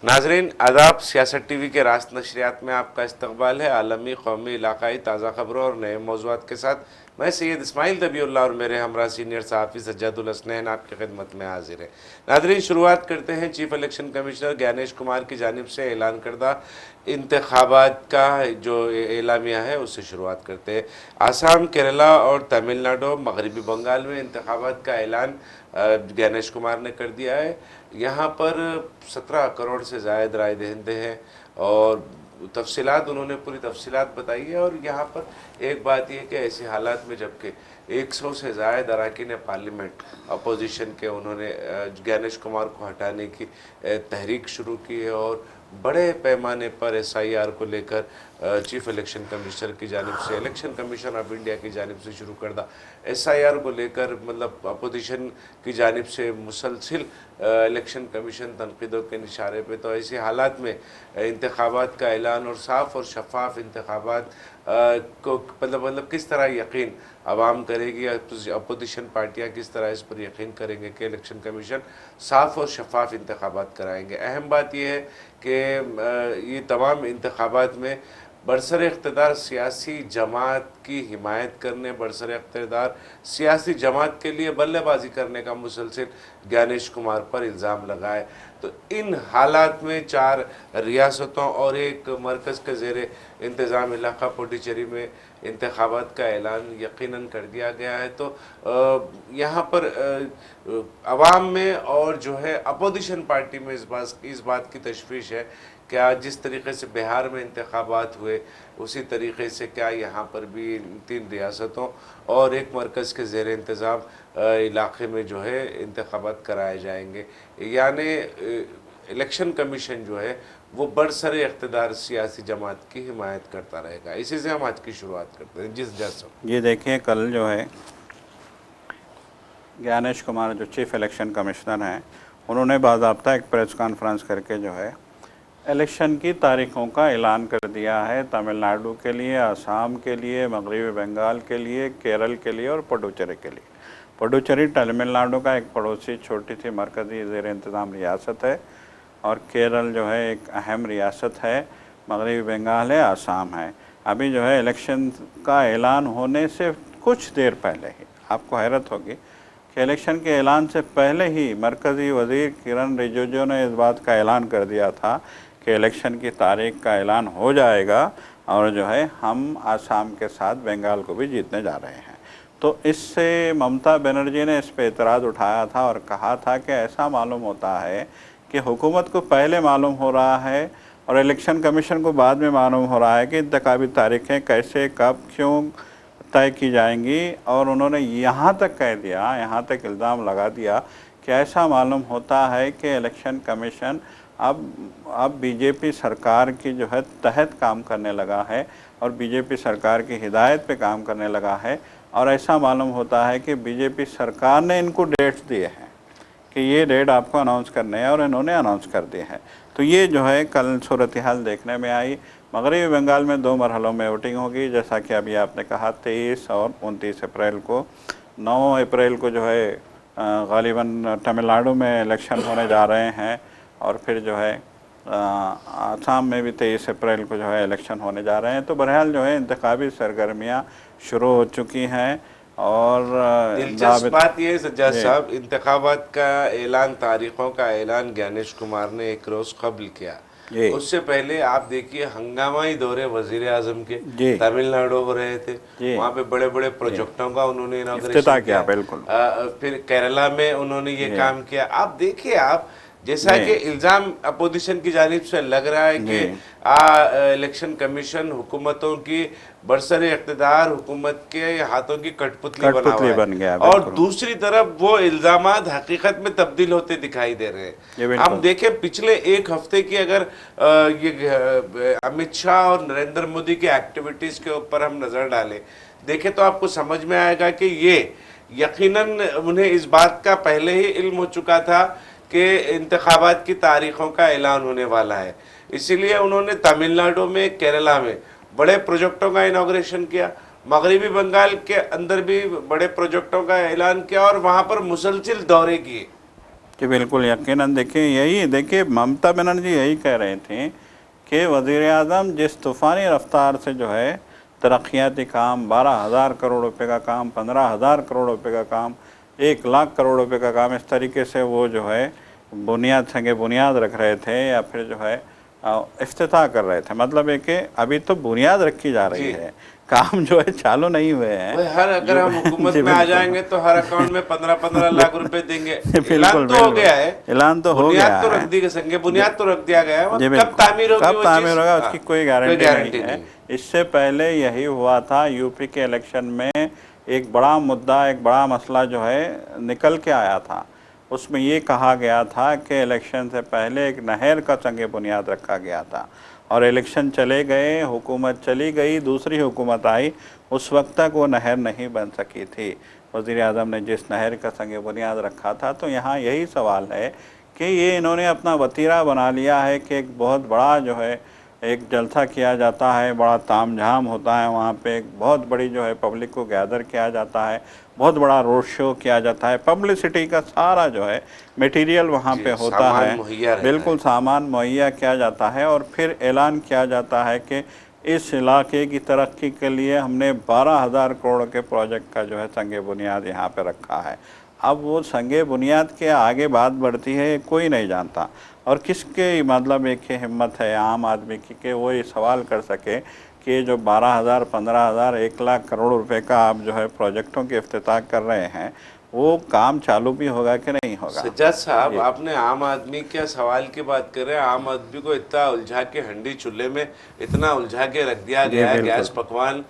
नाजरीन आदाब, सियासत टीवी के रास्त नशरियात में आपका इस्तकबाल है। आलमी, कौमी, इलाकाई ताज़ा खबरों और नए मौज़ूआत के साथ मैं सैयद इस्माइल तबीउल्लाह और मेरे हमरा सीनियर सहाफ़ी सज्जादुल हसनैन आपकी खिदमत में हाजिर है। नाजरीन, शुरुआत करते हैं chief election commissioner Gyanesh Kumar की जानिब से ऐलान करदा इंतखाबात का जो एलामिया है उससे शुरुआत करते हैं। आसाम, केरला और तमिलनाडु, मगरबी बंगाल में इंतखाबात का ऐलान ज्ञानेश कुमार ने कर दिया है। यहाँ पर 17 करोड़ से ज़ायद राय दहिंदे हैं और तफसीलात उन्होंने पूरी तफसीलात बताई है। और यहाँ पर एक बात यह कि ऐसे हालात में जबकि 100 से ज़ायद अरकान पार्लियामेंट अपोजिशन के उन्होंने ज्ञानेश कुमार को हटाने की तहरीक शुरू की है और बड़े पैमाने पर SIR को लेकर चीफ इलेक्शन कमिश्नर की जानिब से, इलेक्शन कमीशन ऑफ इंडिया की जानिब से शुरू करदा SIR को लेकर मतलब अपोजिशन की जानिब से मुसलसिल इलेक्शन कमीशन तनकीदों के इशारे पे। तो ऐसे हालात में इंतखाबात का ऐलान और साफ़ और शफाफ इंतखाबात को मतलब किस तरह यकीन आवाम करेगी, अपोजिशन पार्टियाँ किस तरह इस पर यकीन करेंगे कि इलेक्शन कमीशन साफ़ और शफाफ इंतखाबात कराएंगे। अहम बात यह है कि ये तमाम इंतखाबात में बरसर इक़्तिदार सियासी जमात की हिमायत करने, बरसर इक़्तिदार सियासी जमात के लिए बल्लेबाजी करने का मुसलसिल ज्ञानेश कुमार पर इल्ज़ाम लगाए। तो इन हालात में 4 रियासतों और एक मरकज़ के ज़ेरे इंतज़ाम इलाक़ा पुडुचेरी में इंतखाबात का ऐलान यकीनन कर दिया गया है। तो यहाँ पर अवाम में और जो है अपोजिशन पार्टी में इस बात की तशवीश है क्या जिस तरीके से बिहार में इंतखाबात हुए उसी तरीके से क्या यहाँ पर भी 3 रियासतों और एक मरकज़ के ज़ेर इंतज़ाम इलाक़े में जो है इंतखाबात कराए जाएंगे। यानी इलेक्शन कमीशन जो है वो बरसर इक़्तिदार सियासी जमात की हिमायत करता रहेगा। इसी से हम आज की शुरुआत करते हैं। जिस जैसा ये देखिए, कल जो है ज्ञानेश कुमार जो चीफ इलेक्शन कमिश्नर हैं उन्होंने बाज़ाब्ता एक प्रेस कॉन्फ्रेंस करके जो है इलेक्शन की तारीखों का ऐलान कर दिया है। तमिलनाडु के लिए, असम के लिए, मगरबी बंगाल के लिए, केरल के लिए और पुडुचेरी के लिए। पुडुचेरी तमिलनाडु का एक पड़ोसी छोटी सी मरकज़ी ज़ेर इंतज़ाम रियासत है और केरल जो है एक अहम रियासत है, मगरबी बंगाल है, असम है। अभी जो है इलेक्शन का ऐलान होने से कुछ देर पहले ही आपको हैरत होगी कि इलेक्शन के ऐलान से पहले ही मरकज़ी वज़ीर किरण रिजिजू ने इस बात का ऐलान कर दिया था कि इलेक्शन की तारीख का ऐलान हो जाएगा और जो है हम आसाम के साथ बंगाल को भी जीतने जा रहे हैं। तो इससे ममता बनर्जी ने इस पर एतराज़ उठाया था और कहा था कि ऐसा मालूम होता है कि हुकूमत को पहले मालूम हो रहा है और इलेक्शन कमीशन को बाद में मालूम हो रहा है कि इंतखाबी तारीखें कैसे, कब, क्यों तय की जाएंगी। और उन्होंने यहाँ तक कह दिया, यहाँ तक इल्ज़ाम लगा दिया कि ऐसा मालूम होता है कि इलेक्शन कमीशन अब बीजेपी सरकार की जो है तहत काम करने लगा है और बीजेपी सरकार की हिदायत पे काम करने लगा है। और ऐसा मालूम होता है कि बीजेपी सरकार ने इनको डेट्स दिए हैं कि ये डेट आपको अनाउंस करने हैं और इन्होंने अनाउंस कर दिए हैं। तो ये जो है कल सूरत हाल देखने में आई। मगरबी बंगाल में 2 मरहलों में वोटिंग होगी, जैसा कि अभी आपने कहा 23 और 29 अप्रैल को। 9 अप्रैल को जो है गालिबन तमिलनाडु में इलेक्शन होने जा रहे हैं और फिर जो है आसाम में भी 23 अप्रैल को जो है इलेक्शन होने जा रहे हैं। तो बहरहाल जो है इंतखाबी सरगर्मियाँ शुरू हो चुकी हैं। और दिलचस्प बात यह है सज्जाद साहब, इंतखाबात का ऐलान, तारीखों का ऐलान ज्ञानेश कुमार ने एक रोज़ कबल किया। उससे पहले आप देखिए हंगामाई दौरे वजीर आजम के तमिलनाडु हो रहे थे, वहाँ पे बड़े बड़े प्रोजेक्टों का उन्होंने इनॉग्रेशन किया। बिल्कुल। फिर केरला में उन्होंने ये काम किया। आप देखिए, आप जैसा कि इल्ज़ाम अपोजिशन की जानिब से लग रहा है कि इलेक्शन कमीशन हुकूमतों की बरसर इक़्तिदार हुकूमत के हाथों की कठपुतली बन गया और दूसरी तरफ वो इल्ज़ामात हकीकत में तब्दील होते दिखाई दे रहे हैं। हम देखें पिछले 1 हफ्ते की अगर ये अमित शाह और नरेंद्र मोदी की एक्टिविटीज़ के ऊपर हम नज़र डालें, देखें तो आपको समझ में आएगा कि ये यकीनन उन्हें इस बात का पहले ही इल्म हो चुका था कि इंतखाबात की तारीखों का ऐलान होने वाला है। इसीलिए उन्होंने तमिलनाडु में, केरला में बड़े प्रोजेक्टों का इनॉग्रेशन किया, मगरबी बंगाल के अंदर भी बड़े प्रोजेक्टों का ऐलान किया और वहाँ पर मुसलसिल दौरे किए। कि बिल्कुल यकीनन देखिए ममता बनर्जी यही कह रहे थे कि वज़ीर-ए-आज़म जिस तूफ़ानी रफ्तार से जो है तरक्याती काम 12,000 करोड़ रुपए का काम, 15,000 करोड़ रुपए का काम, 1 लाख करोड़ रुपए का काम, इस तरीके से वो जो है बुनियाद रख रहे थे या फिर जो है इफ्तिताह कर रहे थे। मतलब है कि अभी तो बुनियाद रखी जा रही है, काम जो है चालू नहीं हुए हैं। हर अगर हम हुकूमत में आ जाएंगे तो हर अकाउंट में 15-15 लाख रुपए देंगे। बिल्कुल, ऐलान तो हो गया है, ऐलान तो हो गया तो रख दी गई, संगे बुनियाद तो रख दिया गया है। कब तामीर होगी, कब तामीर होगा उसकी कोई गारंटी नहीं है। नहीं। इससे पहले यही हुआ था यूपी के इलेक्शन में, एक बड़ा मुद्दा, एक बड़ा मसला जो है निकल के आया था। उसमें ये कहा गया था कि इलेक्शन से पहले एक नहर का संगे बुनियाद रखा गया था और इलेक्शन चले गए, हुकूमत चली गई, दूसरी हुकूमत आई, उस वक्त तक वो नहर नहीं बन सकी थी। वज़ीर-ए-आज़म ने जिस नहर का संगे बुनियाद रखा था, तो यहाँ यही सवाल है कि ये इन्होंने अपना वतीरा बना लिया है कि एक बहुत बड़ा जो है एक जलसा किया जाता है, बड़ा तामझाम होता है, वहाँ पे एक बहुत बड़ी जो है पब्लिक को गैदर किया जाता है, बहुत बड़ा रोड शो किया जाता है, पब्लिसिटी का सारा जो है मटेरियल वहाँ पे होता है, बिल्कुल सामान मुहैया किया जाता है और फिर ऐलान किया जाता है कि इस इलाके की तरक्की के लिए हमने 12,000 करोड़ के प्रोजेक्ट का जो है संगे बुनियाद यहाँ पे रखा है। अब वो संगे बुनियाद के आगे बात बढ़ती है कोई नहीं जानता, और किसके मतलब एक हिम्मत है आम आदमी की कि वो ये सवाल कर सके कि जो 12,000, 15,000, 1 लाख करोड़ रुपए का आप जो है प्रोजेक्टों के इफ्तिताह कर रहे हैं, वो काम चालू भी होगा कि नहीं होगा। सज्जाद साहब, आपने आम आदमी के सवाल की बात कर रहे हैं। आम आदमी को इतना उलझा के हंडी चूल्हे में इतना उलझा के रख दिया गया है, गैस पकवान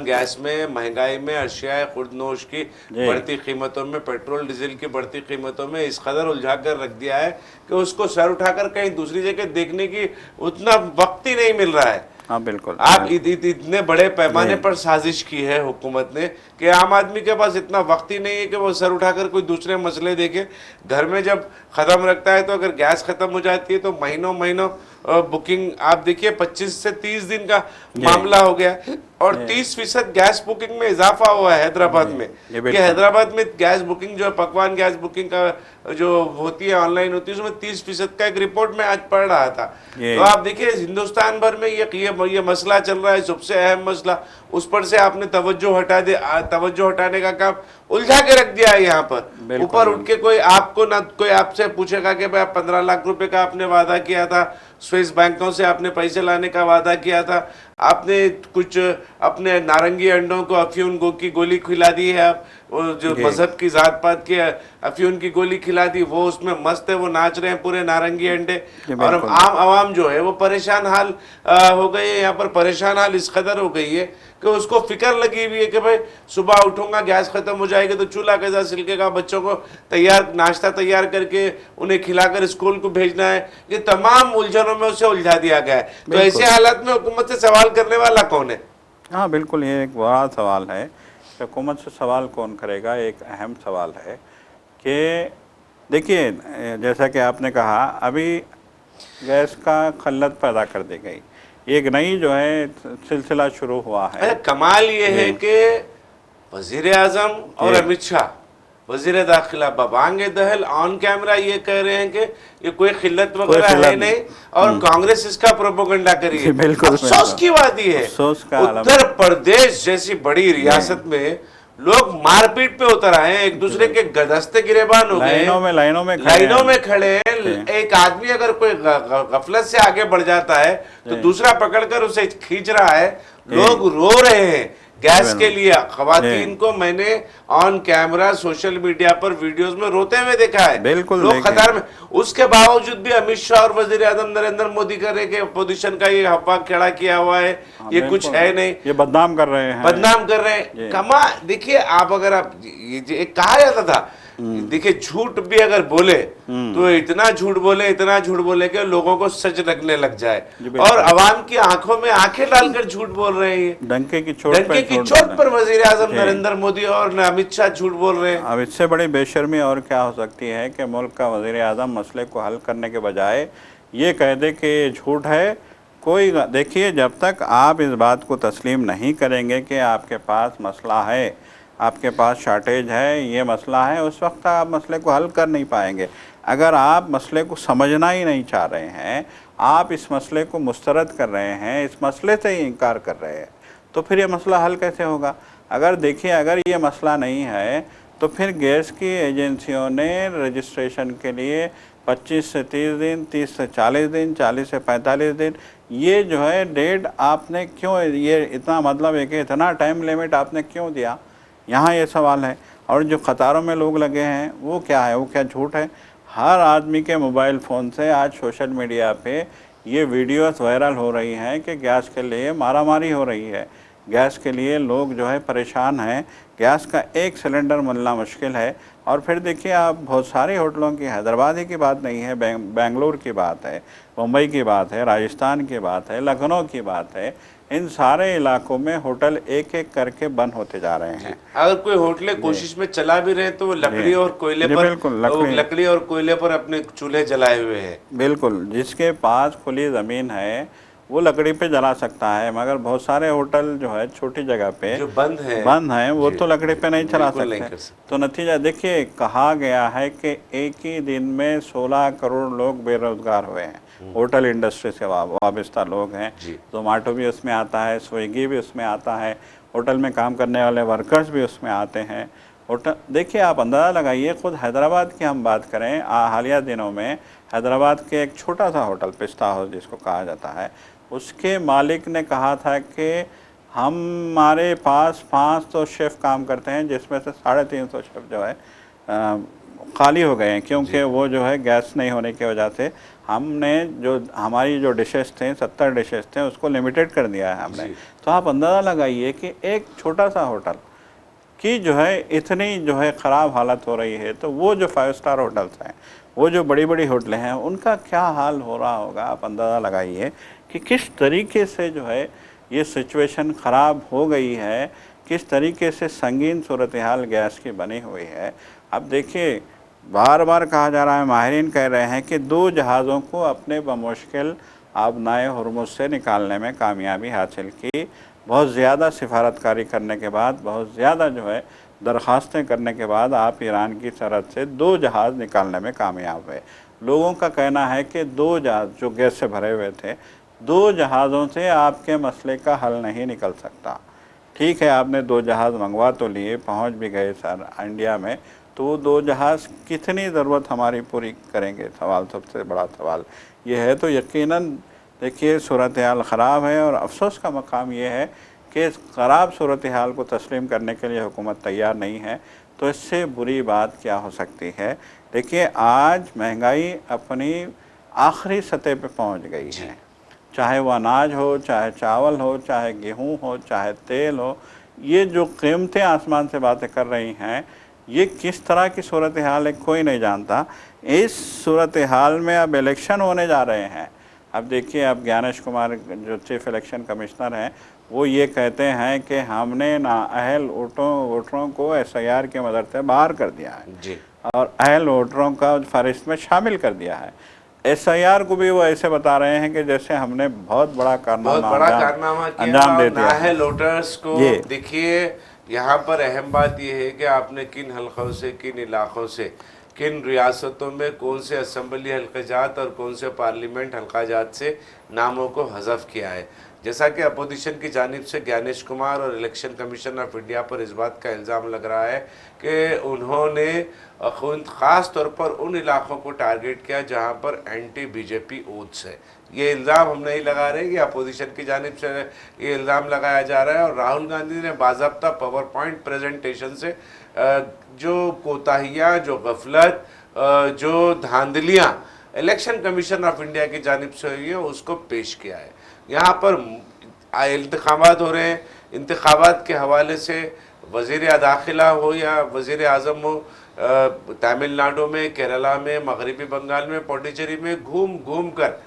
गैस में, महंगाई में, अशिया खुर्दनोश की बढ़ती कीमतों में, पेट्रोल डीजल की बढ़ती कीमतों में इस कदर उलझा कर रख दिया है कि उसको सर उठाकर कहीं दूसरी जगह देखने की उतना वक्त ही नहीं मिल रहा है। हाँ बिल्कुल, आप इतने बड़े पैमाने पर साजिश की है हुकूमत ने कि आम आदमी के पास इतना वक्त ही नहीं है कि वो सर उठाकर कोई दूसरे मसले देखे। घर में जब ख़त्म रखता है तो अगर गैस ख़त्म हो जाती है तो महीनों महीनों बुकिंग, आप देखिए 25 से 30 दिन का मामला हो गया और 30% गैस बुकिंग में इजाफा हुआ है हैदराबाद में। कि हैदराबाद में गैस बुकिंग जो है, पकवान गैस बुकिंग का जो होती है ऑनलाइन होती है, उसमें 30% का एक रिपोर्ट में आज पढ़ रहा था। तो आप देखिए हिंदुस्तान भर में ये मसला चल रहा है, सबसे अहम मसला, उस पर से आपने तवज्जो हटाने का काम उलझा के रख दिया है। यहाँ पर ऊपर उठ के कोई आपसे पूछेगा कि भाई आप 15 लाख रुपए का आपने वादा किया था, स्विस बैंकों से आपने पैसे लाने का वादा किया था, आपने कुछ अपने नारंगी अंडों को अफ्यून की गोली खिला दी है, आप जो मजहब की जात पात की अफ्यून की गोली खिला दी, वो उसमें मस्त है, वो नाच रहे हैं पूरे नारंगी अंडे। और आम आवाम जो है वो परेशान हाल हो गई है। यहाँ पर परेशान हाल इस कदर हो गई है कि उसको फिक्र लगी हुई है कि भाई सुबह उठूंगा, गैस खत्म हो जाएगी तो चूल्हा कैसा सिलकेगा, बच्चों को नाश्ता तैयार करके उन्हें खिलाकर स्कूल को भेजना है। ये तमाम उलझनों में उसे उलझा दिया गया है। तो ऐसे हालात में हुकूमत से सवाल करने वाला कौन है? हाँ बिल्कुल, ये एक बड़ा सवाल है, हुकूमत से सवाल कौन करेगा, एक अहम सवाल है कि देखिए जैसा कि आपने कहा अभी गैस का खल्लत पैदा कर दी गई, एक नई जो है सिलसिला शुरू हुआ है। कमाल ये है कि वज़ीर-ए-आज़म और अमित शाह, वज़ीर दाखिला बबांगे दहल ऑन कैमरा ये कह रहे हैं कि ये कोई खिल्लत वगैरह है नहीं और कांग्रेस इसका प्रोपेगेंडा करी है। अफसोस की बात ये है, उत्तर प्रदेश जैसी बड़ी रियासत में लोग मारपीट पे उतर आए हैं, एक दूसरे के दस्ते गिरेबान हो गए, लाइनों में खड़े हैं। एक आदमी अगर कोई गफलत से आगे बढ़ जाता है तो दूसरा पकड़कर उसे खींच रहा है। लोग रो रहे हैं गैस के लिए। खवातीन को मैंने ऑन कैमरा सोशल मीडिया पर वीडियोस में रोते हुए देखा है, बिल्कुल लोग कतार में। उसके बावजूद भी अमित शाह और वज़ीर-ए-आज़म नरेंद्र मोदी करे के अपोजिशन का ये हवा खड़ा किया हुआ है, ये कुछ है नहीं, ये बदनाम कर रहे हैं, कमा। देखिए आप अगर आप ये कहा जाता था, देखिए झूठ भी अगर बोले तो इतना झूठ बोले कि लोगों को सच लगने लग जाए, और अवाम की आंखों में आंखें डालकर झूठ बोल रहे हैं। डंके की चोट पर वज़ीर-ए-आज़म नरेंद्र मोदी और अमित शाह झूठ बोल रहे हैं। अब इससे बड़ी बेशर्मी और क्या हो सकती है कि मुल्क का वज़ीर-ए-आज़म मसले को हल करने के बजाय ये कह दे कि झूठ है। कोई देखिए, जब तक आप इस बात को तस्लीम नहीं करेंगे कि आपके पास मसला है, आपके पास शॉर्टेज है, ये मसला है, उस वक्त आप मसले को हल कर नहीं पाएंगे। अगर आप मसले को समझना ही नहीं चाह रहे हैं, आप इस मसले को मुस्तरद कर रहे हैं, इस मसले से ही इनकार कर रहे हैं, तो फिर ये मसला हल कैसे होगा? अगर देखिए, अगर ये मसला नहीं है तो फिर गैस की एजेंसियों ने रजिस्ट्रेशन के लिए 25 से 30 दिन, 30 से 40 दिन, 40 से 45 दिन, ये जो है डेट आपने क्यों, ये इतना मतलब है कि इतना टाइम लिमिट आपने क्यों दिया? यहाँ ये सवाल है। और जो कतारों में लोग लगे हैं वो क्या है, वो क्या झूठ है? हर आदमी के मोबाइल फ़ोन से आज सोशल मीडिया पे ये वीडियोस वायरल हो रही हैं कि गैस के लिए मारामारी हो रही है, गैस के लिए लोग जो है परेशान हैं, गैस का एक सिलेंडर मिलना मुश्किल है। और फिर देखिए आप, बहुत सारे होटलों की, हैदराबाद ही की बात नहीं है, बेंगलुरु की बात है, मुंबई की बात है, राजस्थान की बात है, लखनऊ की बात है, इन सारे इलाकों में होटल एक एक करके बंद होते जा रहे हैं। अगर कोई होटलें कोशिश में चला भी रहे तो वो लकड़ी और कोयले जी पर, बिल्कुल, लकड़ी और कोयले पर अपने चूल्हे जलाए हुए हैं। बिल्कुल, जिसके पास खुली ज़मीन है वो लकड़ी पे जला सकता है, मगर बहुत सारे होटल जो है छोटी जगह पे जो बंद हैं वो तो लकड़ी पे नहीं चला बिल्कुल नहीं सकते। कर सकते। तो नतीजा देखिए, कहा गया है कि एक ही दिन में 16 करोड़ लोग बेरोजगार हुए हैं। होटल इंडस्ट्री से वाबस्ता लोग हैं, जोमेटो भी उसमें आता है, स्विगी भी उसमें आता है, होटल में काम करने वाले वर्कर्स भी उसमें आते हैं। होटल देखिए, आप अंदाज़ा लगाइए, ख़ुद हैदराबाद की हम बात करें, हालिया दिनों में हैदराबाद के एक छोटा सा होटल, पिस्ता हाउस जिसको कहा जाता है, उसके मालिक ने कहा था कि हमारे पास 500 शेफ़ काम करते हैं, जिसमें से 350 शेफ़ जो है खाली हो गए हैं, क्योंकि वो जो है गैस नहीं होने की वजह से हमने जो हमारी जो डिशेस थे, 70 डिशेस थे, उसको लिमिटेड कर दिया है हमने। तो आप अंदाज़ा लगाइए कि एक छोटा सा होटल की जो है इतनी जो है ख़राब हालत हो रही है, तो वो जो 5 स्टार होटल्स हैं, वो जो बड़ी बड़ी होटलें हैं, उनका क्या हाल हो रहा होगा? आप अंदाज़ा लगाइए कि किस तरीके से जो है ये सिचुएशन ख़राब हो गई है, किस तरीके से संगीन सूरत हाल गैस की बनी हुई है। अब देखिए, बार बार कहा जा रहा है, माहिरीन कह रहे हैं कि 2 जहाज़ों को अपने बमुश्किल आबनाए हुर्मुज़ से निकालने में कामयाबी हासिल की। बहुत ज़्यादा सिफारतकारी करने के बाद, बहुत ज़्यादा जो है दरख्वास्तें करने के बाद आप ईरान की सरहद से 2 जहाज़ निकालने में कामयाब हुए। लोगों का कहना है कि 2 जहाज़ जो गैस से भरे हुए थे, 2 जहाज़ों से आपके मसले का हल नहीं निकल सकता। ठीक है, आपने 2 जहाज़ मंगवा तो लिए, पहुंच भी गए सर इंडिया में, तो वो 2 जहाज़ कितनी ज़रूरत हमारी पूरी करेंगे? सवाल, सबसे बड़ा सवाल ये है। तो यकीनन देखिए, सूरत हाल ख़राब है और अफसोस का मकाम ये है कि इस ख़राब सूरत हाल को तस्लीम करने के लिए हुकूमत तैयार नहीं है। तो इससे बुरी बात क्या हो सकती है? देखिए, आज महंगाई अपनी आखिरी सतह पे पहुंच गई है, चाहे वो अनाज हो, चाहे चावल हो, चाहे गेहूं हो, चाहे तेल हो, ये जो कीमतें आसमान से बातें कर रही हैं, ये किस तरह की सूरत हाल है कोई नहीं जानता। इस सूरत हाल में अब इलेक्शन होने जा रहे हैं। अब देखिए, अब ज्ञानेश कुमार जो चीफ इलेक्शन कमिश्नर हैं, वो ये कहते हैं कि हमने नाअहल वोटरों को SIR की मदद से बाहर कर दिया है जी, और अहल वोटरों का फहरिस्त में शामिल कर दिया है। SIR को भी वो ऐसे बता रहे हैं कि जैसे हमने बहुत बड़ा कारनामा किया दे दिया नाअहल वोटर्स को। देखिए, यहाँ पर अहम बात यह है कि आपने किन हलकों से, किन इलाकों से, किन रियासतों में कौन से असम्बली हल्काजात और कौन से पार्लियामेंट हल्काजात से नामों को हज़फ किया है। जैसा कि अपोजिशन की जानिब से ज्ञानेश कुमार और इलेक्शन कमीशन ऑफ इंडिया पर इस बात का इल्ज़ाम लग रहा है कि उन्होंने ख़ास तौर पर उन इलाकों को टारगेट किया जहां पर एंटी BJP वोट्स है। ये इल्ज़ाम हम नहीं लगा रहे, कि अपोजिशन की जानिब से ये इल्ज़ाम लगाया जा रहा है। और राहुल गांधी ने बाज़ाब्ता पावर पॉइंट प्रेजेंटेशन से जो कोताहियाँ, जो गफलत, जो धांधलियाँ इलेक्शन कमीशन ऑफ इंडिया की जानिब से हुई है, उसको पेश किया है। यहाँ पर इंतखाबात हो रहे हैं, इंतखाबात के हवाले से वज़ीर दाखिला हो या वज़ीर आज़म हो, तमिलनाडु में, केरला में, मगरबी बंगाल में, पौंडीचेरी में घूम घूम कर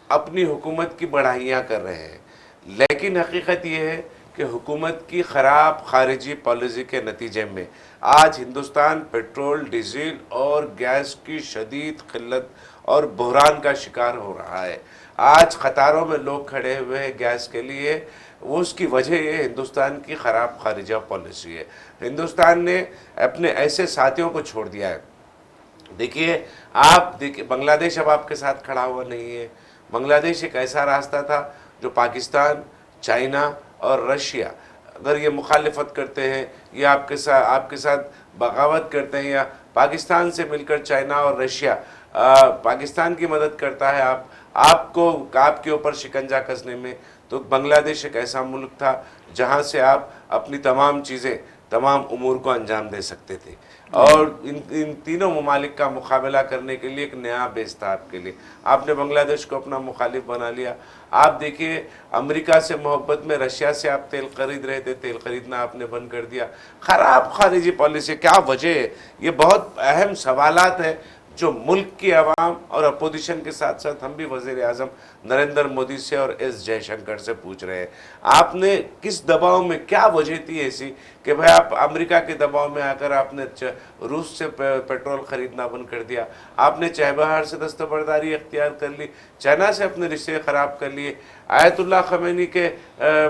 अपनी हुकूमत की बढ़ाइयाँ कर रहे हैं। लेकिन हकीकत ये है कि हुकूमत की ख़राब खारिजी पॉलिसी के नतीजे में आज हिंदुस्तान पेट्रोल, डीजल और गैस की शदीद किल्लत और बहरान का शिकार हो रहा है। आज कतारों में लोग खड़े हुए हैं गैस के लिए। वो उसकी वजह ये हिंदुस्तान की ख़राब खारिजा पॉलिसी है। हिंदुस्तान ने अपने ऐसे साथियों को छोड़ दिया है। देखिए बांग्लादेश अब आपके साथ खड़ा हुआ नहीं है। बांग्लादेश एक ऐसा रास्ता था जो पाकिस्तान, चाइना और रशिया अगर ये मुखालिफत करते हैं या आपके साथ बगावत करते हैं, या पाकिस्तान से मिलकर चाइना और रशिया पाकिस्तान की मदद करता है आपके ऊपर शिकंजा कसने में, तो बांग्लादेश एक ऐसा मुल्क था जहां से आप अपनी तमाम चीज़ें, तमाम उमूर को अंजाम दे सकते थे। और इन तीनों ममालिक का मुकाबला करने के लिए एक नया बेस था आपके लिए। आपने बांग्लादेश को अपना मुखालिफ बना लिया। आप देखिए, अमेरिका से मोहब्बत में रशिया से आप तेल खरीद रहे थे, तेल खरीदना आपने बंद कर दिया। ख़राब खारिजी पॉलिसी, क्या वजह है? ये बहुत अहम सवालात है जो मुल्क की आवाम और अपोजिशन के साथ साथ हम भी वज़ीर आज़म नरेंद्र मोदी से और एस जयशंकर से पूछ रहे हैं। आपने किस दबाव में, क्या वजह थी ऐसी कि भाई आप अमेरिका के दबाव में आकर आपने रूस से पेट्रोल ख़रीदना बंद कर दिया, आपने चहबहार से दस्तबरदारी अख्तियार कर ली, चाइना से अपने रिश्ते ख़राब कर लिए। आयतुल्लाह खमैनी के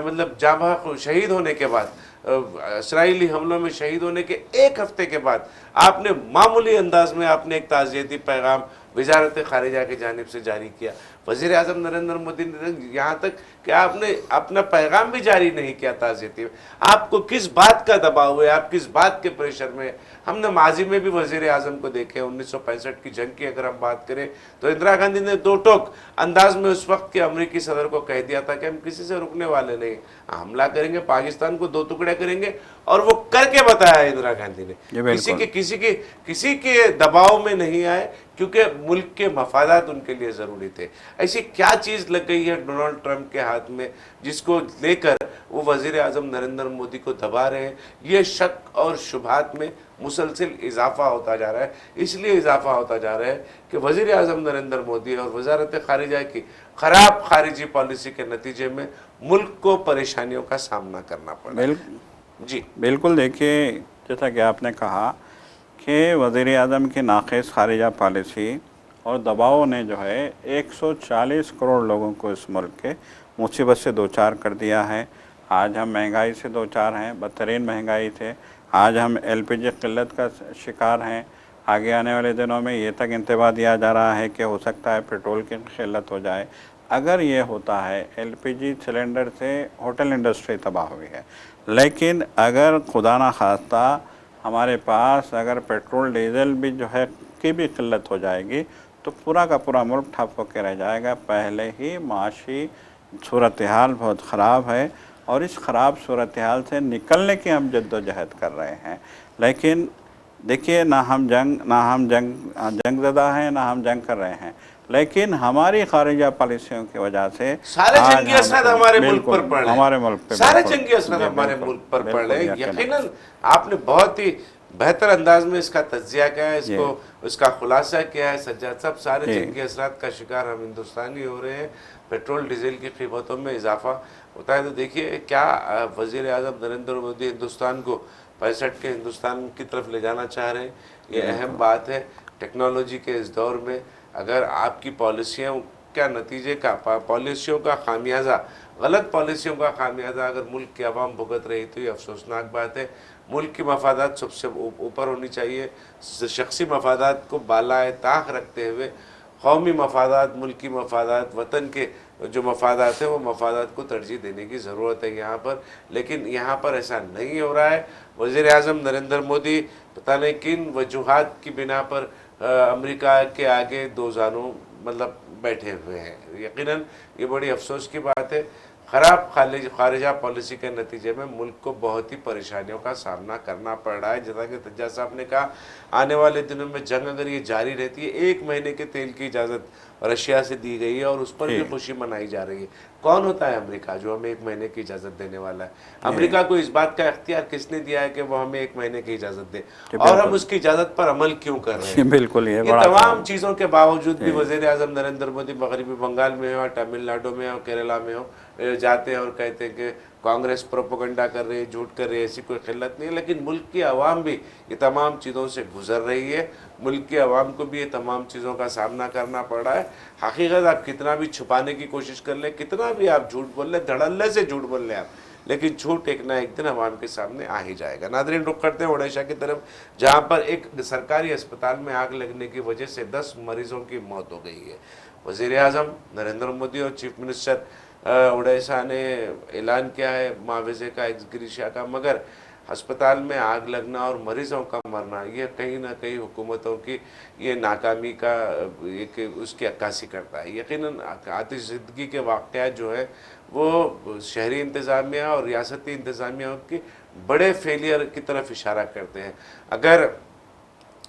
मतलब जाबाँ शहीद होने के बाद, इसराइली हमलों में शहीद होने के एक हफ्ते के बाद आपने मामूली अंदाज में आपने एक ताज़ियती पैगाम वजारत खारिजा की जानिब से जारी किया। वज़ीर आज़म नरेंद्र मोदी ने यहाँ तक कि आपने अपना पैगाम भी जारी नहीं किया ताज़ियती। आपको किस बात का दबाव है, आप किस बात के प्रेशर में? हमने माजी में भी वज़ीर आज़म को देखे, 1965 की जंग की अगर हम बात करें तो इंदिरा गांधी ने दो टोक अंदाज में उस वक्त के अमरीकी सदर को कह दिया था कि हम किसी से रुकने वाले नहीं, हमला करेंगे, पाकिस्तान को दो टुकड़े करेंगे। और वो करके बताया इंदिरा गांधी ने। किसी के दबाव में नहीं आए, क्योंकि मुल्क के मफादात उनके लिए ज़रूरी थे। ऐसी क्या चीज़ लग गई है डोनाल्ड ट्रंप के हाथ में जिसको लेकर वो वज़ीर आज़म नरेंद्र मोदी को दबा रहे हैं? ये शक और शुबहात में मुसलसिल इजाफा होता जा रहा है। इसलिए इजाफा होता जा रहा है कि वज़ीर आज़म नरेंद्र मोदी और वजारत खारिजा की ख़राब खारिजी पॉलिसी के नतीजे में मुल्क को परेशानियों का सामना करना पड़ा। जी बिल्कुल। देखिए, जैसा कि आपने कहा कि वज़ीर आज़म की नाक़िस खारिजा पॉलिसी और दबाव ने जो है 140 करोड़ लोगों को इस मुल्क के मुसीबत से दो चार कर दिया है। आज हम महंगाई से दो चार हैं, बदतरीन महंगाई थे। आज हम LPG किल्लत का शिकार हैं। आगे आने वाले दिनों में ये तक इंतबाह दिया जा रहा है कि हो सकता है पेट्रोल की किल्लत हो जाए। अगर ये होता है, LPG सिलेंडर से होटल इंडस्ट्री तबाह हुई है, लेकिन अगर खुदा ना खास्ता हमारे पास अगर पेट्रोल डीजल भी जो है की भी किल्लत हो जाएगी तो पूरा का पूरा मुल्क ठप होकर रह जाएगा। पहले ही माशी सूरत हाल बहुत ख़राब है और इस ख़राब सूरत हाल से निकलने की हम जद्दोजहद कर रहे हैं। लेकिन देखिए, ना हम जंगज़दा हैं, ना हम जंग कर रहे हैं, लेकिन हमारी खारिजा पॉलिसियों की वजह से सारे जंगी असर हमारे मुल्क पर पड़ रहे हैं। हमारे मुल्क पे सारे जंगी असर हमारे मुल्क पर पड़ रहे हैं। यकीनन आपने बहुत ही बेहतर अंदाज में इसका तज्जिया किया है, इसका खुलासा किया है सज्जाद साहब। सारे जंगी असरात का शिकार हम हिंदुस्तानी हो रहे हैं। पेट्रोल डीजल की कीमतों में इजाफा होता है। तो देखिए, क्या वज़ीर आज़म नरेंद्र मोदी हिंदुस्तान को 65 के हिंदुस्तान की तरफ ले जाना चाह रहे हैं। ये अहम बात है। टेक्नोलॉजी के इस दौर में अगर आपकी पॉलिसियों का नतीजे का, पॉलिसियों का खामियाजा, गलत पॉलिसियों का खामियाजा अगर मुल्क की आवाम भुगत रही तो ये अफसोसनाक बात है। मुल्क की मफादात सबसे ऊपर होनी चाहिए। शख्सी मफादात को बालाए ताख रखते हुए कौमी मफादात, मुल्की मफादात, वतन के जो मफादात हैं वो मफादात को तरजीह देने की ज़रूरत है यहाँ पर। लेकिन यहाँ पर ऐसा नहीं हो रहा है। वज़ीर आज़म नरेंद्र मोदी पता नहीं किन वजूहात की बिना पर अमेरिका के आगे दो जानों मतलब बैठे हुए हैं। यकीनन ये बड़ी अफसोस की बात है। ख़राब खारिजा पॉलिसी के नतीजे में मुल्क को बहुत ही परेशानियों का सामना करना पड़ रहा है। जैसा कि तज्जा साहब ने कहा, आने वाले दिनों में जंग अगर ये जारी रहती है, 1 महीने के तेल की इजाज़त रशिया से दी गई है और उस पर भी खुशी मनाई जा रही है। कौन होता है अमेरिका जो हमें 1 महीने की इजाज़त देने वाला है? अमेरिका को इस बात का इख्तियार किसने दिया है कि वो हमें 1 महीने की इजाज़त दे, और हम उसकी इजाज़त पर अमल क्यों कर रहे हैं? बिल्कुल, ये तमाम चीज़ों के बावजूद भी वज़ीर आज़म नरेंद्र मोदी मगरबी बंगाल में हो, तमिलनाडु में हो, केरला में हो, जाते हैं और कहते हैं कि कांग्रेस प्रोपोगंडा कर रही है, झूठ कर रही है, ऐसी कोई खिल्लत नहीं है। लेकिन मुल्क की आवाम भी ये तमाम चीज़ों से गुजर रही है, मुल्क की आवाम को भी ये तमाम चीज़ों का सामना करना पड़ रहा है। हकीकत आप कितना भी छुपाने की कोशिश कर लें, कितना भी आप झूठ बोल लें, धड़ल्ले से झूठ बोल लें आप, लेकिन झूठ एक ना एक दिन आवाम के सामने आ ही जाएगा। नादरीन, रुख करते हैं ओडिशा की तरफ, जहाँ पर एक सरकारी अस्पताल में आग लगने की वजह से 10 मरीजों की मौत हो गई है। वज़ीर आज़म नरेंद्र मोदी और चीफ मिनिस्टर ओडिशा ने ऐलान किया है मुआवजे का, एग्जीक्यूशन का, मगर अस्पताल में आग लगना और मरीजों का मरना ये कहीं ना कहीं हुकूमतों की ये नाकामी का एक उसकी अक्कासी करता है। यकीनन आतिशज़दगी के वाक़यात जो है वो शहरी इंतज़ामिया और रियासती इंतज़ामिया की बड़े फेलियर की तरफ इशारा करते हैं। अगर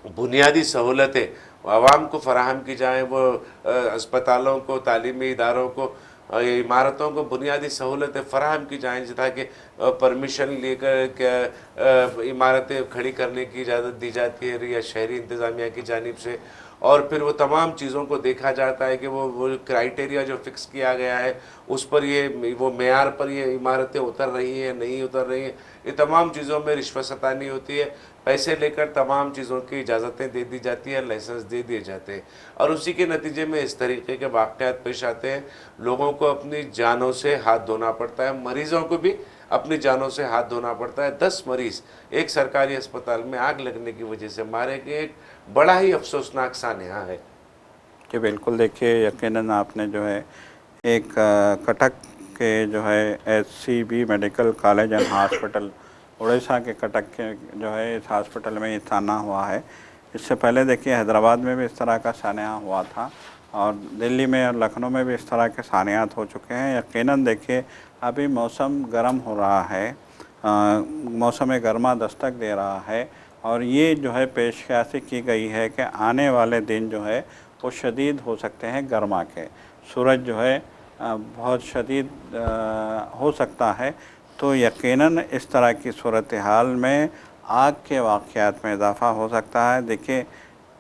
बुनियादी सहूलतें आवाम को फराहम की जाएँ, वो अस्पतालों को, तालीमी इदारों को, इमारतों को बुनियादी सहूलतें फ़राहम की जाएँ, ताकि परमिशन लेकर क्या इमारतें खड़ी करने की इजाज़त दी जाती है या शहरी इंतज़ामिया की जानिब से, और फिर वो तमाम चीज़ों को देखा जाता है कि वो क्राइटेरिया जो फ़िक्स किया गया है उस पर ये वो मेयार पर ये इमारतें उतर रही हैं नहीं उतर रही हैं। ये तमाम चीज़ों में रिश्वततानी होती है, पैसे लेकर तमाम चीज़ों की इजाज़तें दे दी जाती हैं, लाइसेंस दे दिए जाते हैं, और उसी के नतीजे में इस तरीके के वाक़यात पेश आते हैं। लोगों को अपनी जानों से हाथ धोना पड़ता है, मरीज़ों को भी अपनी जानों से हाथ धोना पड़ता है। 10 मरीज़ एक सरकारी अस्पताल में आग लगने की वजह से मारे गए, एक बड़ा ही अफसोसनाक सान्या है। कि बिल्कुल देखिए, यकीनन आपने जो है एक कटक के जो है HCB medical college and hospital, Orissa के कटक के जो है इस हॉस्पिटल में ये साना हुआ है। इससे पहले देखिए हैदराबाद में भी इस तरह का सान्या हुआ था, और दिल्ली में और लखनऊ में भी इस तरह के सानियात हो चुके हैं। यकीनन देखिए अभी मौसम गर्म हो रहा है, मौसम गर्मा दस्तक दे रहा है, और ये जो है पेशकशी की गई है कि आने वाले दिन जो है वो शदीद हो सकते हैं गर्मा के। सूरज जो है बहुत शदीद हो सकता है। तो यकीनन इस तरह की सूरत हाल में आग के वाक़यात में इजाफ़ा हो सकता है। देखिए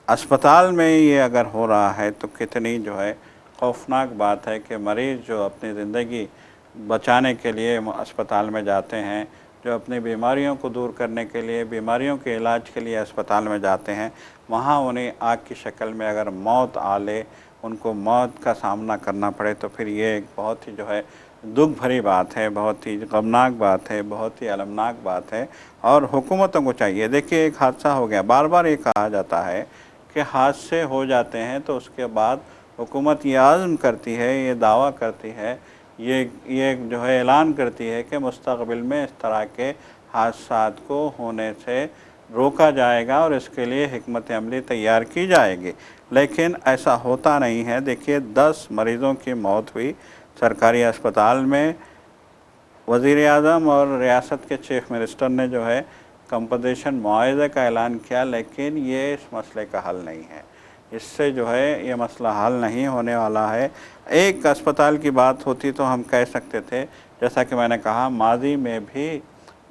अस्पताल में ये अगर हो रहा है तो कितनी जो है खौफनाक बात है कि मरीज़ जो अपनी ज़िंदगी बचाने के लिए अस्पताल में जाते हैं, जो अपनी बीमारियों को दूर करने के लिए, बीमारियों के इलाज के लिए अस्पताल में जाते हैं, वहाँ उन्हें आग की शक्ल में अगर मौत आ ले, उनको मौत का सामना करना पड़े, तो फिर ये एक बहुत ही जो है दुख भरी बात है, बहुत ही गमनाक बात है, बहुत ही अलमनाक बात है। और हुकूमतों को चाहिए, देखिए एक हादसा हो गया, बार बार ये कहा जाता है कि हादसे हो जाते हैं तो उसके बाद हुकूमत ये आज़म करती है, ये दावा करती है, ये जो है ऐलान करती है कि मुस्तक़बिल में इस तरह के हादसात को होने से रोका जाएगा और इसके लिए हिकमत अमली तैयार की जाएगी। लेकिन ऐसा होता नहीं है। देखिए 10 मरीज़ों की मौत हुई सरकारी अस्पताल में। वज़ीर आज़म और रियासत के चीफ मिनिस्टर ने जो है कंपनसेशन मुआवजे का ऐलान किया, लेकिन ये इस मसले का हल नहीं है। इससे जो है ये मसला हल नहीं होने वाला है। एक अस्पताल की बात होती तो हम कह सकते थे, जैसा कि मैंने कहा माजी में भी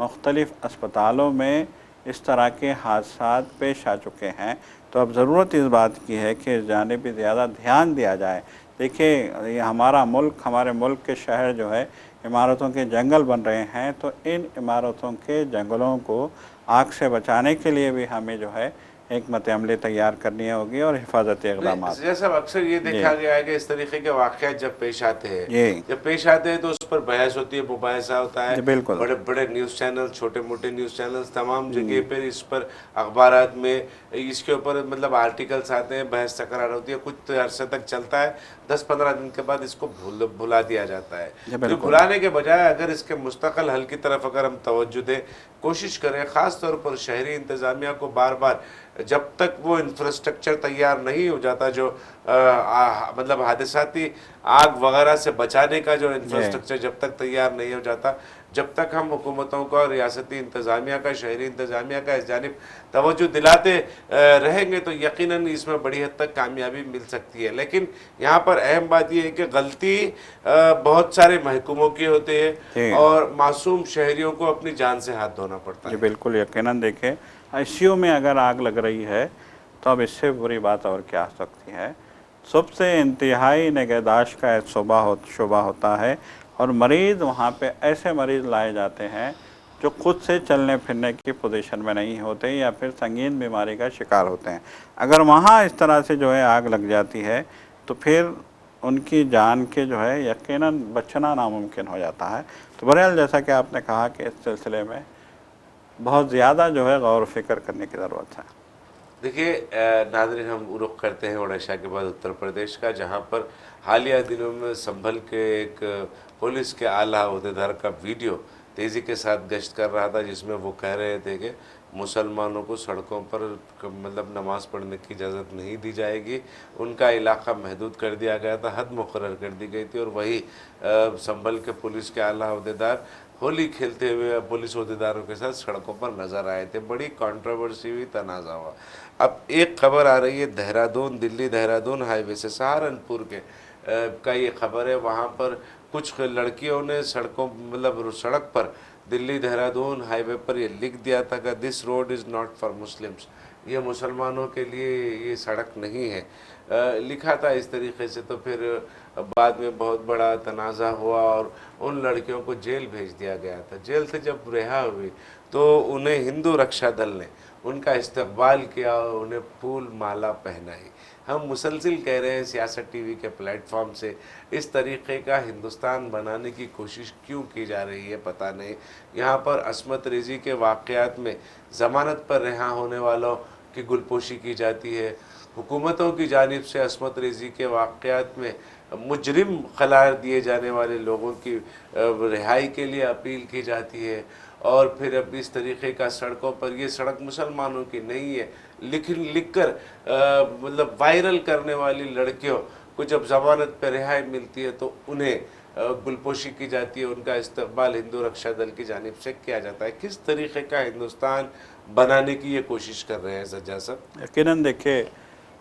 मुख्तलिफ़ अस्पतालों में इस तरह के हादसात पेश आ चुके हैं। तो अब ज़रूरत इस बात की है कि इस जानिब भी ज़्यादा ध्यान दिया जाए। देखिए ये हमारा मुल्क, हमारे मुल्क के शहर जो है इमारतों के जंगल बन रहे हैं, तो इन इमारतों के जंगलों को आग से बचाने के लिए भी हमें जो है हिकमत अमली तैयार करनी होगी और हिफाजती इक़दाम। जैसा अक्सर ये देखा गया है कि इस तरीके के वाक़यात जब पेश आते हैं तो उस पर बहस होती है, मुबाहिसा होता है। बिल्कुल बड़े बड़े न्यूज़ चैनल, छोटे मोटे न्यूज़ चैनल्स, तमाम जगह पर इस पर अखबारात में इसके ऊपर मतलब आर्टिकल्स आते हैं, बहस तकरार होती है, कुछ अरसे तक चलता है, 10-15 दिन के बाद इसको भुला दिया जाता है। तो भुलाने के बजाय अगर इसके मुस्तक़ल हल की तरफ अगर हम तवज्जो दें, कोशिश करें, ख़ास तौर पर शहरी इंतज़ामिया को बार बार जब तक वो इंफ्रास्ट्रक्चर तैयार नहीं हो जाता, जो मतलब हादसाती आग वगैरह से बचाने का जो इंफ्रास्ट्रक्चर जब तक तैयार नहीं हो जाता, जब तक हम हुकूमतों का, रियासती इंतज़ामिया का, शहरी इंतज़ामिया का इस जानिब तवज्जो दिलाते रहेंगे तो यकीनन इसमें बड़ी हद तक कामयाबी मिल सकती है। लेकिन यहाँ पर अहम बात यह है कि गलती बहुत सारे महकूमों की होती है और मासूम शहरियों को अपनी जान से हाथ धोना पड़ता है। बिल्कुल यकीनन। देखें आईसीयू में अगर आग लग रही है तो अब इससे बुरी बात और क्या हो सकती है। सबसे इंतहाई निगहदाश्त का शुबा होता है और मरीज़ वहाँ पे ऐसे मरीज़ लाए जाते हैं जो खुद से चलने फिरने की पोजीशन में नहीं होते या फिर संगीन बीमारी का शिकार होते हैं। अगर वहाँ इस तरह से जो है आग लग जाती है तो फिर उनकी जान के जो है यकीनन बचना नामुमकिन हो जाता है। तो बहरहाल जैसा कि आपने कहा कि इस सिलसिले में बहुत ज़्यादा जो है गौर व फ़िक्र करने की ज़रूरत है। देखिए नाज़रीन, हम रुख करते हैं ओडिशा के बाद उत्तर प्रदेश का, जहाँ पर हालिया दिनों में संभल के एक पुलिस के आला अहदेदार का वीडियो तेज़ी के साथ गश्त कर रहा था, जिसमें वो कह रहे थे कि मुसलमानों को सड़कों पर मतलब नमाज़ पढ़ने की इजाज़त नहीं दी जाएगी, उनका इलाका महदूद कर दिया गया था, हद मुकर्रर कर दी गई थी। और वही संभल के पुलिस के आला अहदेदार होली खेलते हुए पुलिस अहदेदारों के साथ सड़कों पर नजर आए थे। बड़ी कंट्रोवर्सी हुई, तनाज़ा हुआ। अब एक खबर आ रही है देहरादून, दिल्ली देहरादून हाईवे से, सहारनपुर के का ये खबर है। वहाँ पर कुछ लड़कियों ने सड़कों मतलब सड़क पर दिल्ली देहरादून हाईवे पर ये लिख दिया था कि this road is not for Muslims, ये मुसलमानों के लिए ये सड़क नहीं है, लिखा था इस तरीके से। तो फिर बाद में बहुत बड़ा तनाज़ा हुआ और उन लड़कियों को जेल भेज दिया गया था। जेल से जब रिहा हुई तो उन्हें हिंदू रक्षा दल ने उनका इस्तकबाल किया और उन्हें फूल माला पहनाई। हम मुसलसिल कह रहे हैं सियासत टीवी के प्लेटफॉर्म से, इस तरीके का हिंदुस्तान बनाने की कोशिश क्यों की जा रही है पता नहीं। यहाँ पर अस्मत रेज़ी के वाक़यात में ज़मानत पर रिहा होने वालों की गुलपोशी की जाती है, हुकूमतों की जानिब से अस्मत रेज़ी के वाक़यात में मुजरिम करार दिए जाने वाले लोगों की रिहाई के लिए अपील की जाती है। और फिर अब इस तरीके का सड़कों पर, ये सड़क मुसलमानों की नहीं है लिख कर मतलब वायरल करने वाली लड़कियों को जब ज़मानत पर रिहाई मिलती है तो उन्हें गुलपोशी की जाती है, उनका इस्तकबाल हिंदू रक्षा दल की जानिब से किया जाता है। किस तरीके का हिंदुस्तान बनाने की ये कोशिश कर रहे हैं सज्जा साहब? यकीनन देखिए,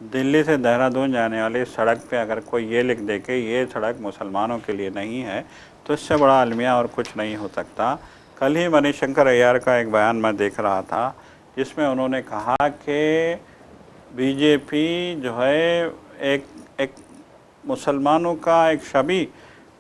दिल्ली से देहरादून जाने वाली सड़क पे अगर कोई ये लिख दे कि ये सड़क मुसलमानों के लिए नहीं है तो इससे बड़ा अलमिया और कुछ नहीं हो सकता। कल ही मणिशंकर अय्यर का एक बयान मैं देख रहा था जिसमें उन्होंने कहा कि बीजेपी जो है एक एक मुसलमानों का एक छवि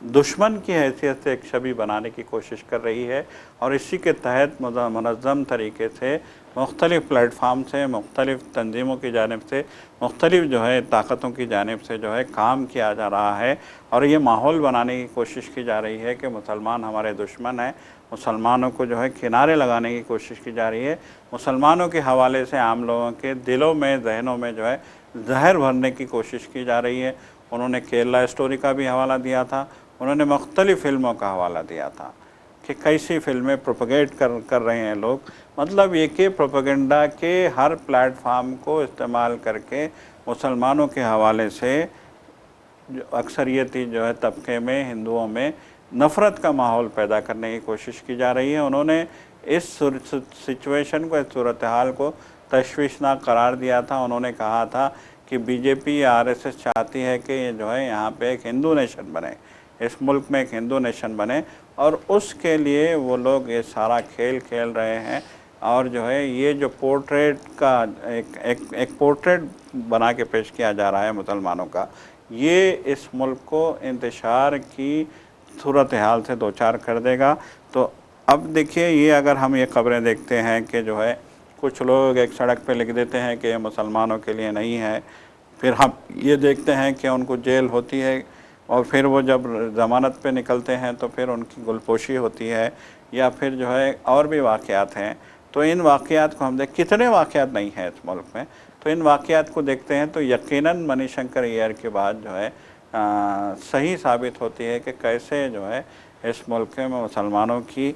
दुश्मन की हैसियत से एक छवि बनाने की कोशिश कर रही है और इसी के तहत मुनज़्ज़म तरीके से मुख्तलिफ़ प्लेटफार्म से, मुख्तलिफ़ तंजीमों की जानिब से, मुख्तलिफ़ जो है ताकतों की जानिब से जो है काम किया जा रहा है और ये माहौल बनाने की कोशिश की जा रही है कि मुसलमान हमारे दुश्मन हैं। मुसलमानों को जो है किनारे लगाने की कोशिश की जा रही है। मुसलमानों के हवाले से आम लोगों के दिलों में, जहनों में जो है जहर भरने की कोशिश की जा रही है। उन्होंने केरला स्टोरी का भी हवाला दिया था, उन्होंने मुख्तलिफ़ फ़िल्मों का हवाला दिया था कि कैसी फ़िल्में प्रोपगेट कर रहे हैं लोग। मतलब ये कि प्रोपेगेंडा के हर प्लेटफार्म को इस्तेमाल करके मुसलमानों के हवाले से जो अक्सरियती जो है तबके में, हिंदुओं में नफ़रत का माहौल पैदा करने की कोशिश की जा रही है। उन्होंने इस सिचुएशन को, इस सूरत हाल को तशवीशनाक करार दिया था। उन्होंने कहा था कि बीजेपी या आरएसएस चाहती है कि ये जो है यहाँ पे एक हिंदू नेशन बने, इस मुल्क में एक हिंदू नेशन बने और उसके लिए वो लोग ये सारा खेल खेल रहे हैं। और जो है ये जो पोर्ट्रेट का एक पोर्ट्रेट बना के पेश किया जा रहा है मुसलमानों का, ये इस मुल्क को इंतशार की सूरत हाल से दो चार कर देगा। तो अब देखिए, ये अगर हम ये खबरें देखते हैं कि जो है कुछ लोग एक सड़क पे लिख देते हैं कि ये मुसलमानों के लिए नहीं है, फिर हम ये देखते हैं कि उनको जेल होती है और फिर वो जब ज़मानत पे निकलते हैं तो फिर उनकी गुलपोशी होती है, या फिर जो है और भी वाक़यात हैं। तो इन वाक़यात को हम कितने वाक़यात नहीं हैं इस मुल्क में, तो इन वाक़यात को देखते हैं तो यकीनन मणिशंकर अय्यर की बात जो है सही साबित होती है कि कैसे जो है इस मुल्क में मुसलमानों के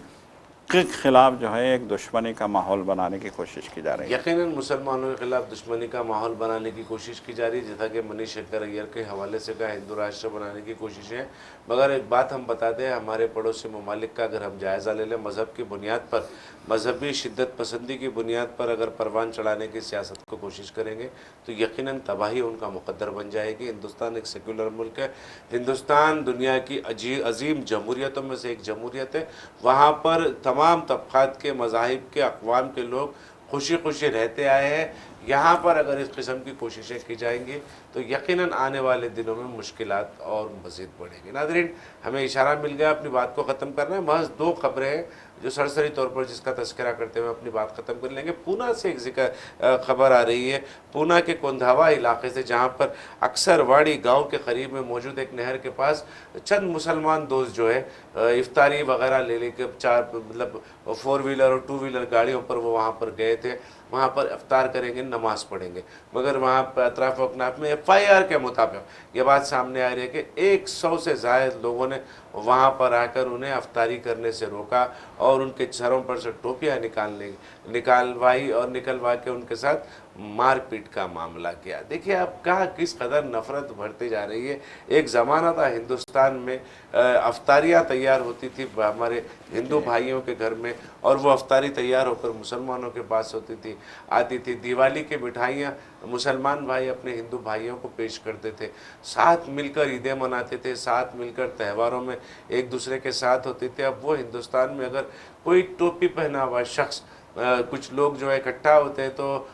ख़िलाफ़ जो है एक दुश्मनी का माहौल बनाने की कोशिश की जा रही है। यकीनन मुसलमानों के खिलाफ दुश्मनी का माहौल बनाने की कोशिश की जा रही है, जैसा कि मणिशंकर अय्यर के हवाले से कहा हिंदू राष्ट्र बनाने की कोशिश है। मगर एक बात हम बता दें, हमारे पड़ोसी ममालिक का अगर हम जायज़ा ले लें, मज़हब की बुनियाद पर, मजहबी शिद्दत पसंदी की बुनियाद पर अगर परवान चढ़ाने की सियासत को कोशिश करेंगे तो यकीनन तबाही उनका मुकद्दर बन जाएगी। हिंदुस्तान एक सेकुलर मुल्क है, हिंदुस्तान दुनिया की अजीम जमहूरियतों में से एक जमहूरियत है। वहाँ पर तमाम तबक़ात के, मज़ाहिब के, अक़वाम के लोग खुशी खुशी रहते आए हैं। यहाँ पर अगर इस किस्म की कोशिशें की जाएंगी तो यकीनन आने वाले दिनों में मुश्किलात और मज़ीद बढ़ेंगी। नाज़रीन, हमें इशारा मिल गया अपनी बात को ख़त्म करना है। महज 2 खबरें हैं जो सरसरी तौर पर जिसका तस्करा करते हुए अपनी बात ख़त्म कर लेंगे। पूना से एक जिक्र खबर आ रही है, पूना के कोंधावा इलाके से, जहाँ पर अक्सरवाड़ी गांव के करीब में मौजूद एक नहर के पास चंद मुसलमान दोस्त जो है इफ्तारी वगैरह ले लेकर 4 मतलब 4 व्हीलर और 2 व्हीलर गाड़ियों पर वो वहाँ पर गए थे। वहाँ पर इफ्तार करेंगे, नमाज़ पढ़ेंगे, मगर वहाँ पर अतराफ़ अकनाफ में FIR के मुताबिक ये बात सामने आ रही है कि 100 से ज़ायद लोगों ने वहाँ पर आकर उन्हें अफ्तारी करने से रोका और उनके सरों पर से टोपियाँ निकालवाई और निकलवा के उनके साथ मारपीट का मामला किया। देखिए आप कहाँ किस कदर नफ़रत बढ़ती जा रही है। एक ज़माना था हिंदुस्तान में अफ्तारियाँ तैयार होती थी हमारे हिंदू भाइयों के घर में, और वो अफ्तारी तैयार होकर मुसलमानों के पास आती थी। दिवाली की मिठाइयाँ मुसलमान भाई अपने हिंदू भाइयों को पेश करते थे, साथ मिलकर ईदें मनाते थे, साथ मिलकर त्योहारों में एक दूसरे के साथ होते थे। अब वो हिंदुस्तान में अगर कोई टोपी पहना हुआ शख्स कुछ लोग जो है इकट्ठा होते हैं तो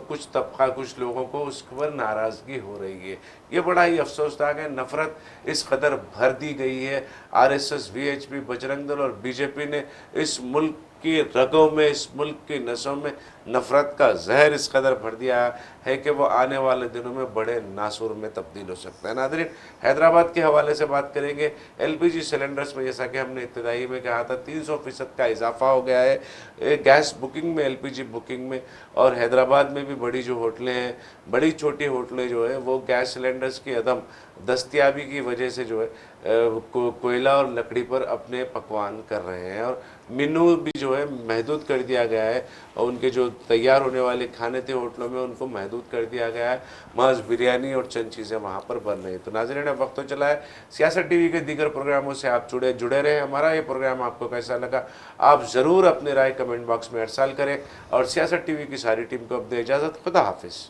कुछ तबका कुछ लोगों को उस पर नाराज़गी हो रही है। ये बड़ा ही अफसोसनाक है। नफ़रत इस कदर भर दी गई है। RSS, VHP, बजरंग दल और BJP ने इस मुल्क की रगों में, इस मुल्क की नसों में नफ़रत का जहर इस कदर भर दिया है कि वो आने वाले दिनों में बड़े नासूर में तब्दील हो सकता है। नाज़रीन, हैदराबाद के हवाले से बात करेंगे। LPG सिलेंडर्स में जैसा कि हमने इब्तिदाई में कहा था 300% का इजाफा हो गया है गैस बुकिंग में, LPG बुकिंग में। और हैदराबाद में भी बड़ी जो होटलें हैं, बड़ी छोटी होटलें जो है वो गैस सिलेंडर्स की अदम दस्तयाबी की वजह से जो है कोयला और लकड़ी पर अपने पकवान कर रहे हैं, और मेनू भी जो है महदूद कर दिया गया है, और उनके जो तैयार होने वाले खाने थे होटलों में उनको महदूद कर दिया गया है। महज बिरयानी और चंद चीज़ें वहाँ पर बन रही हैं। तो नाज़रीन, अब वक्त तो चला है सियासत TV के दीगर प्रोग्रामों से आप जुड़े रहे। हमारा ये प्रोग्राम आपको कैसा लगा आप ज़रूर अपने राय कमेंट बॉक्स में अरसाल करें, और सियासत TV की सारी टीम को अब दे इजाज़त। खुदा हाफिज़।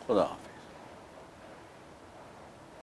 खुदा।